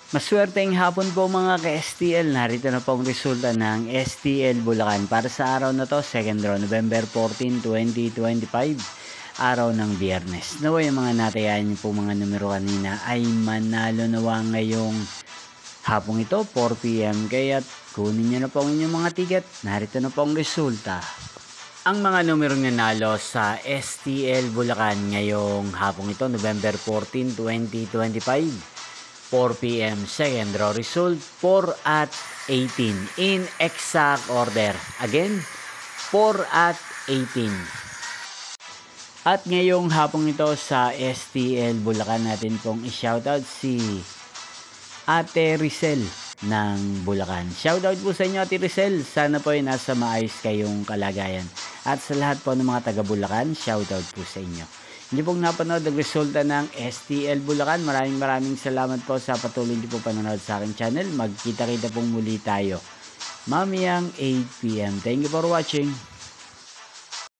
Maswerteng hapon po mga ka-STL, narito na po ang resulta ng STL Bulacan para sa araw na to, second row, November 14, 2025, araw ng Biyernes. Naway ang mga natayahan niyo po mga numero kanina ay manalo nawa ngayong hapong ito, 4 PM. Kaya kunin niyo na po ang inyong mga ticket, narito na po ang resulta. Ang mga numerong nanalo sa STL Bulacan ngayong hapong ito, November 14, 2025. 4 PM second row result 4 at 18 in exact order. Again, 4 at 18. At ngayong hapong ito sa STL Bulacan natin pong i-shoutout si Ate Rizel ng Bulacan. Shoutout po sa inyo Ate Rizel. Sana po ay nasa maayos kayong kalagayan. At sa lahat po ng mga taga Bulacan, shoutout po sa inyo. Hindi pong napanood ang resulta ng STL Bulacan. Maraming salamat po sa patuloy niyo po panonood sa aking channel. Magkita-kita pong muli tayo mamayang 8 PM. Thank you for watching.